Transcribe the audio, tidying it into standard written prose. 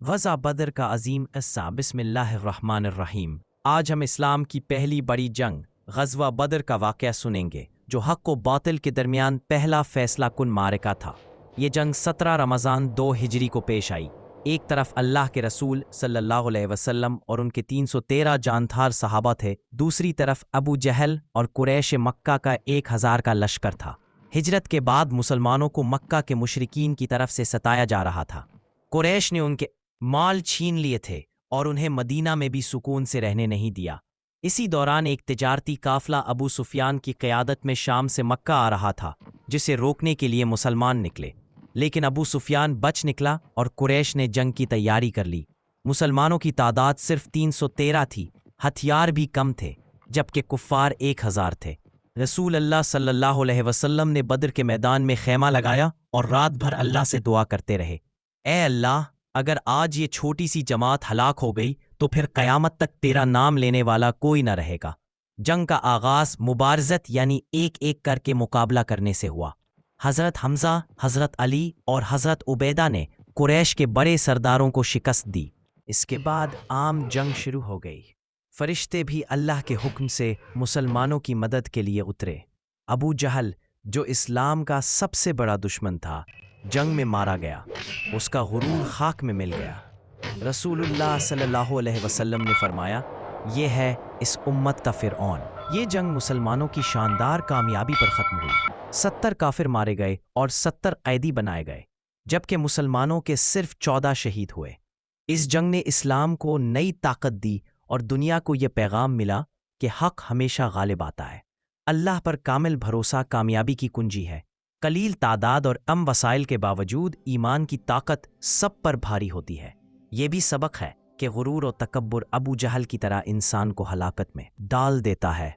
غزوہ بدر کا عظیم قصہ۔ بسم اللہ الرحمن الرحیم۔ آج ہم اسلام کی پہلی بڑی جنگ غزوہ بدر کا واقعہ سنیں گے، جو حق و باطل کے درمیان پہلا فیصلہ کن معرکہ تھا۔ یہ جنگ 17 رمضان 2 ہجری کو پیش آئی۔ ایک طرف اللہ کے رسول صلی اللہ علیہ وسلم اور ان کے 313 جانتھار صحابہ تھے، دوسری طرف ابو جہل اور قریش مکہ کا 1000 کا لشکر تھا۔ ہجرت کے بعد مسلمانوں کو مکہ کے مشرکین کی طرف سے ستایا جا رہا تھا۔ قریش نے ان کے مال چھین لیے تھے اور انہیں مدینہ میں بھی سکون سے رہنے نہیں دیا۔ اسی دوران ایک تجارتی قافلہ ابو سفیان کی قیادت میں شام سے مکہ آ رہا تھا، جسے روکنے کے لیے مسلمان نکلے، لیکن ابو سفیان بچ نکلا اور قریش نے جنگ کی تیاری کر لی۔ مسلمانوں کی تعداد صرف 313 تھی، ہتھیار بھی کم تھے، جبکہ کفار 1000 تھے۔ رسول اللہ صلی اللہ علیہ وسلم نے بدر کے میدان میں خیمہ لگایا اور رات بھر اللہ سے دعا کرتے رہے، اے اللہ، اگر آج یہ چھوٹی سی جماعت ہلاک ہو گئی تو پھر قیامت تک تیرا نام لینے والا کوئی نہ رہے گا۔ جنگ کا آغاز مبارزت یعنی ایک ایک کر کے مقابلہ کرنے سے ہوا۔ حضرت حمزہ، حضرت علی اور حضرت عبیدہ نے قریش کے بڑے سرداروں کو شکست دی۔ اس کے بعد عام جنگ شروع ہو گئی۔ فرشتے بھی اللہ کے حکم سے مسلمانوں کی مدد کے لیے اترے۔ ابو جہل، جو اسلام کا سب سے بڑا دشمن تھا، جنگ میں مارا گیا، اس کا غرور خاک میں مل گیا۔ رسول اللہ صلی اللہ علیہ وسلم نے فرمایا، یہ ہے اس امت کا فرعون۔ یہ جنگ مسلمانوں کی شاندار کامیابی پر ختم ہوئی۔ 70 کافر مارے گئے اور 70 قیدی بنائے گئے، جبکہ مسلمانوں کے صرف 14 شہید ہوئے۔ اس جنگ نے اسلام کو نئی طاقت دی اور دنیا کو یہ پیغام ملا کہ حق ہمیشہ غالب آتا ہے۔ اللہ پر کامل بھروسہ کامیابی کی کنجی ہے۔ قلیل تعداد اور کم وسائل کے باوجود ایمان کی طاقت سب پر بھاری ہوتی ہے۔ یہ بھی سبق ہے کہ غرور و تکبر ابو جہل کی طرح انسان کو ہلاکت میں ڈال دیتا ہے۔